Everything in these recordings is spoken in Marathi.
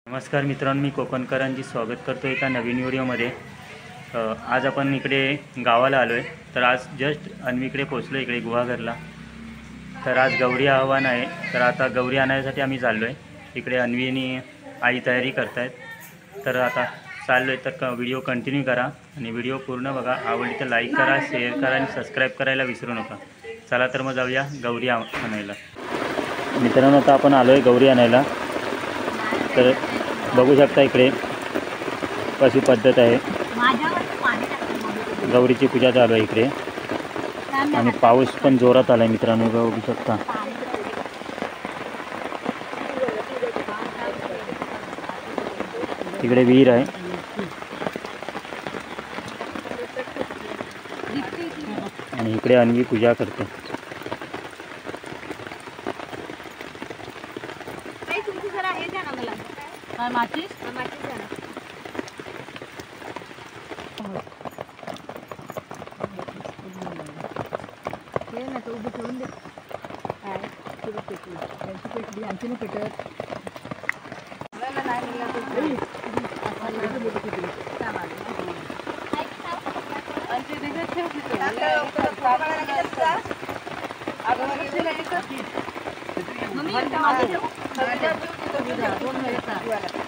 नमस्कार मित्रांनो, मी कोकणकरांची स्वागत करतो एका नवीन व्हिडिओमध्ये। आज आपण इकडे गावाला आलो आहे। तर आज जस्ट अन्वीकडे पोचलो, इकडे गुहागरला। तर आज गौरी आव्हान आहे, तर आता गौरी आणण्यासाठी आम्ही चाललो आहे। इकडे अन्वी आणि आई तयारी करतायत। तर आता चाललो आहे, तर व्हिडिओ कंटिन्यू करा आणि व्हिडिओ पूर्ण बघा। आवडली तर लाईक करा, शेअर करा आणि सबस्क्राईब करायला विसरू नका। चला तर मग जाऊया गौरी आणायला। मित्रांनो, आता आपण आलो आहे गौरी आणायला। तर बघू शकता इकडे कशी पद्धत आहे। गौरीची पूजा चालू आहे इकडे आणि पाऊस पण जोरात आलाय मित्रांनो, बघू शकता। तिकडे विहीर आहे आणि इकडे अन्वी पूजा करते।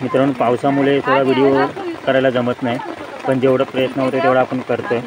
मित्रांनो, पावसामुळे थोडा व्हिडिओ करायला जमत नाही, पण जेवढा प्रयत्न होते तेवढा आपण करतोय।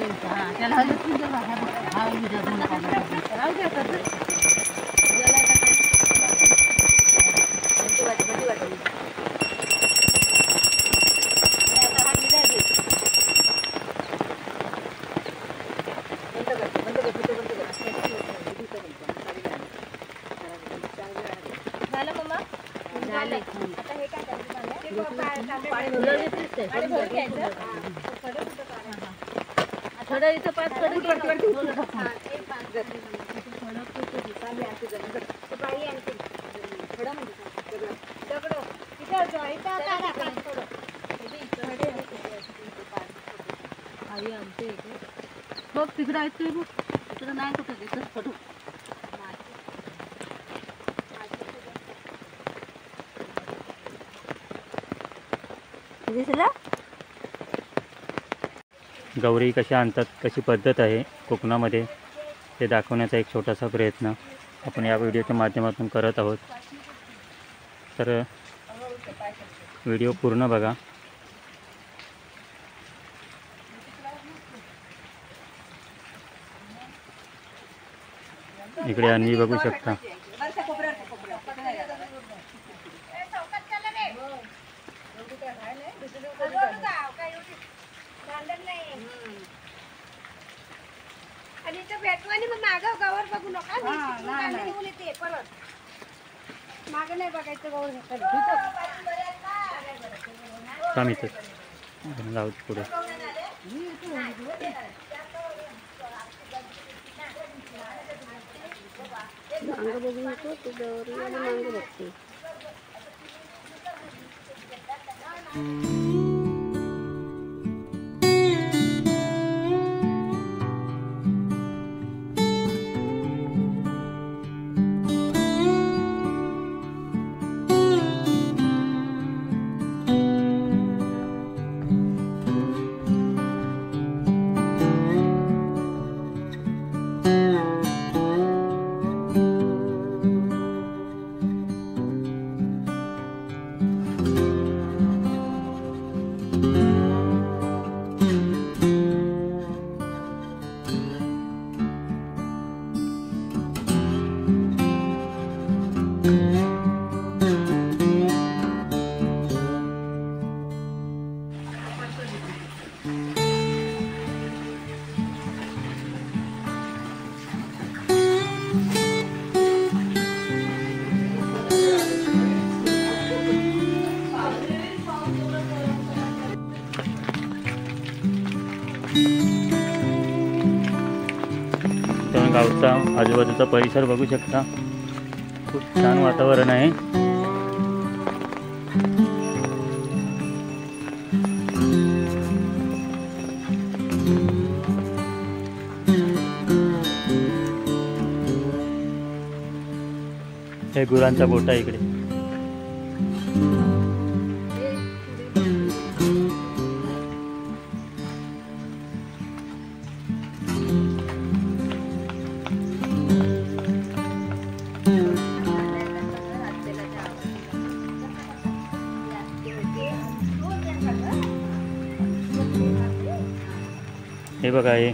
बघ तिकडे आहेत ते, बघ तिकडे नाही कुठं दिसत फोटो। गौरी कशा आणतात, कशी पद्धत आहे कोकणामध्ये, ते दाखवण्याचा एक छोटासा प्रयत्न आपण या व्हिडिओच्या माध्यमातून करत आहोत। तर व्हिडिओ पूर्ण बघा। इकडे अन्वी बघू शकता। लावत पुढे मांग बघू नको, तू गौरी आणि मांग बघते। गावचा आजूबाजूचा परिसर बघू शकता, खूप छान वातावरण आहे। हे गुरांचा गोठा इकडे। हे बघा हे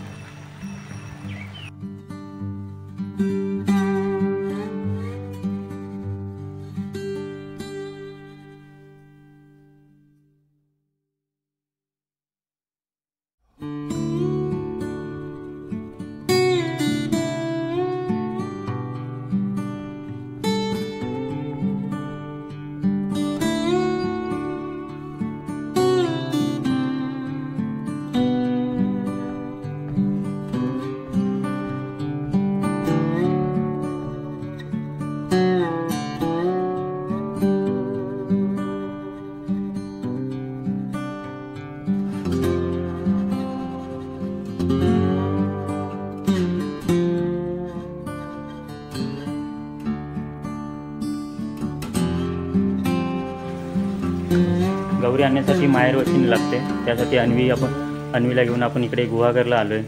गौरी आणण्यासाठी माहेर वचनी लागते, त्यासाठी अन्वीला घेऊन आपण इकडे गुहागरला आलोय.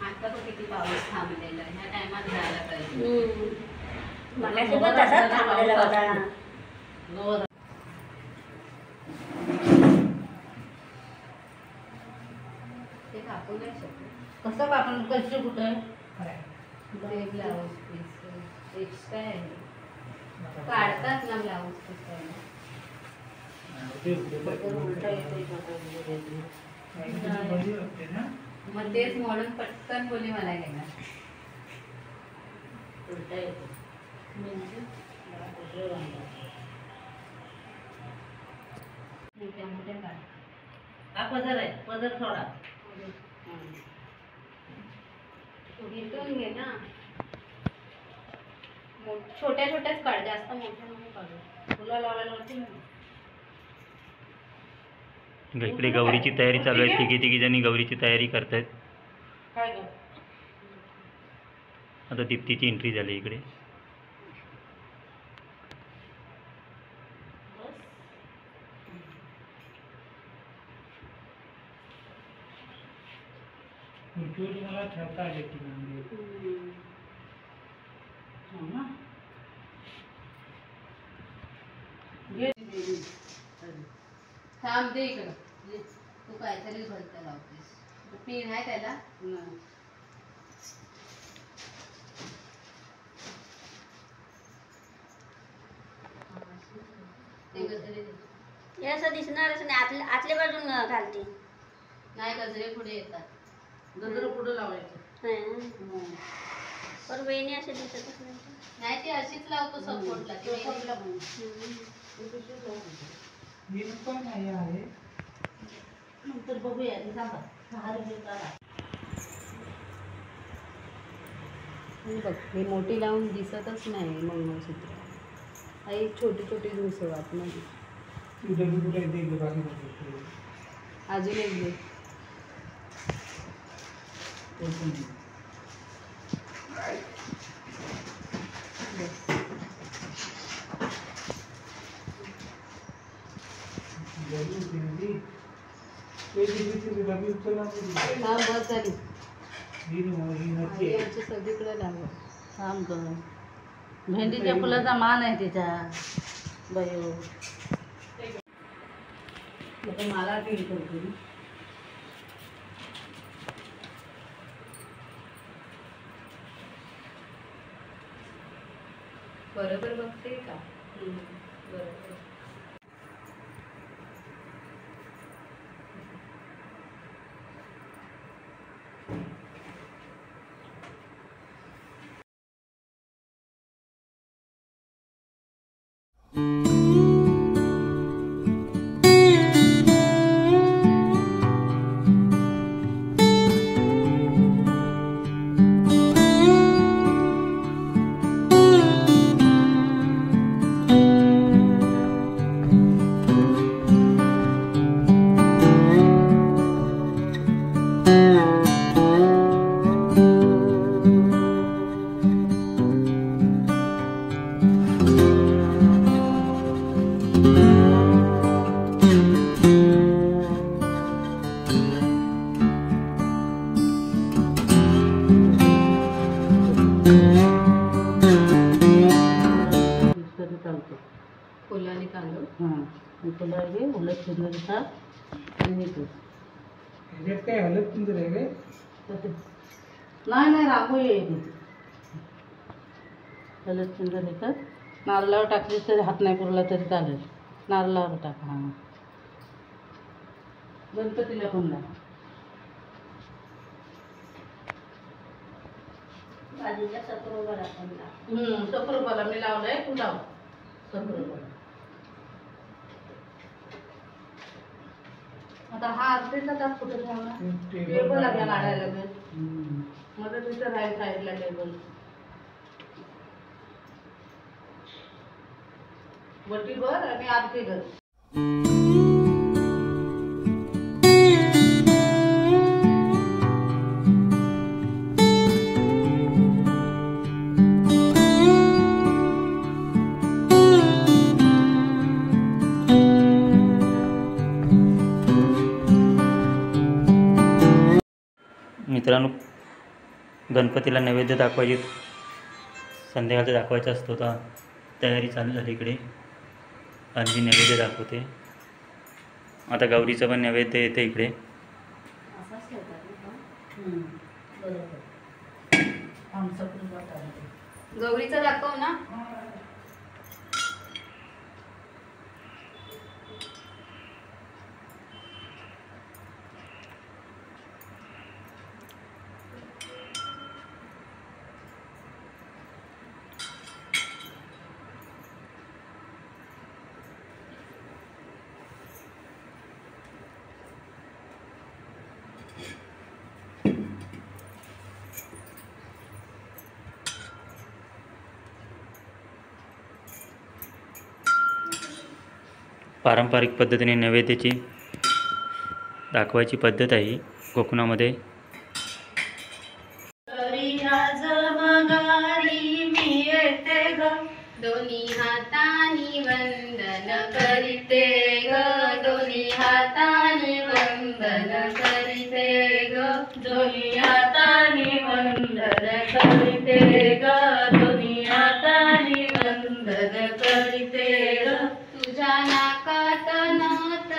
आता तो किती पाऊस थांबलेला आहे, ह्या टायमात जायला पाहिजे. मगाशी पण तसाच थांबलेला होता. ते कापू नाही शकत. कसं आपण कशी कुठे ते ब्लाऊज पीस एक्स्ट्रा आहे, काढतात ना ब्लाऊज पीस. उलटा येते मग तेच म्हणून पटकन बोली मला घेणार. उलटा येते मोठ्या मोठ्या काढ. हा पदर आहे, पदर थोडा इथून घे ना. छोट्या छोट्याच काढ, जास्त मोठ्या नको काढू. फुलं लावायला होती ना. इकडे गौरीची तयारी चालू आहे. तिघी जणी गौरीची तयारी करतायत. काय ग आता दीप्तीची एंट्री झाली इकडे. मला ठेवता आले थांब दे इकडं. तू काहीतरी भलतं लावतेस. पिन आहे त्याला. ते गजरे दे. हे असं दिसणारच नाही, आतल्या बाजून घालते. नाही गजरे पुढे येतात. गजर पुढे लावायचं. पण वेणी असे दिसतच नाही. नाही ती अशीच लावतो सपोर्टला. नंतर बघूया ते सांगा. 6 रुपये करा. बघ हे मोठी लावून दिसतच नाही मंगळसूत्र. आई छोटी छोटी दिवस आतमध्ये. अजून एक दे. हा बस झाली. सगळीकडे लाव. थांब ग. भेंडीच्या फुलाचा मान आहे तिचा. बयो मला फील करते. बरोबर बघते का? बरोबर. फुलाने कांदो. हां फुलं आहे उलट सुंदरता आणि तू काय हलत सुंदर आहे काय? नाही रांगोळी आहे ती. हलत सुंदर आहे का? नारळावर टाकलीस तरी हात नाही पुरला तरी चालेल. नारळावर टाक. हां गणपतीला पण लाव. बाजूला सत्रोवर आपण लाव. सफरबाला मी लावलाय. तू लाव सफरबाला. आता हा आरतीचा ताप कुठे ठेवला? टेबल आपल्या काढायला लागेल. मग तिथं राहील साईडला टेबल. वटी भर आणि आरती घर. मित्रांनो, गणपतीला नैवेद्य दाखवायची, संध्याकाळचं दाखवायचा असतो. तर तयारी चालू झाली इकडे. आणि नैवेद्य दाखवते. आता गौरीचं पण नैवेद्य येते इकडे. असाच ठेवतात ना. गौरीचं दाखव ना. पारंपरिक पद्धतीने नैवेद्याची दाखवायची पद्धत आहे कोकणामध्ये. दोन्ही हातानी वंदन करीते ग. दोन्ही हातानी वंदन करीते ग. दोन्ही हातानी वंदन करीते ग. दोन्ही हातानी वंदन करीते ग. तुझ्या नाकात नथ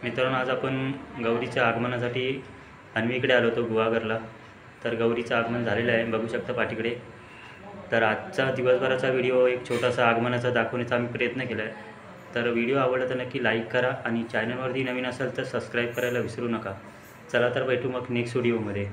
मित्रांनो, आज आपण गौरीच्या आगमनासाठी अन्वीकडे आलो होतो गुहागरला. तर गौरीचं आगमन झालेलं आहे, बघू शकता पाठीकडे. तर आजचा दिवसभराचा व्हिडिओ एक छोटासा आगमनाचा दाखवण्याचा आम्ही प्रयत्न केला आहे. तर व्हिडिओ आवडला तर नक्की लाईक करा आणि चॅनलवरती नवीन असाल तर सबस्क्राईब करायला विसरू नका. चला तर भेटू मग नेक्स्ट व्हिडिओमध्ये.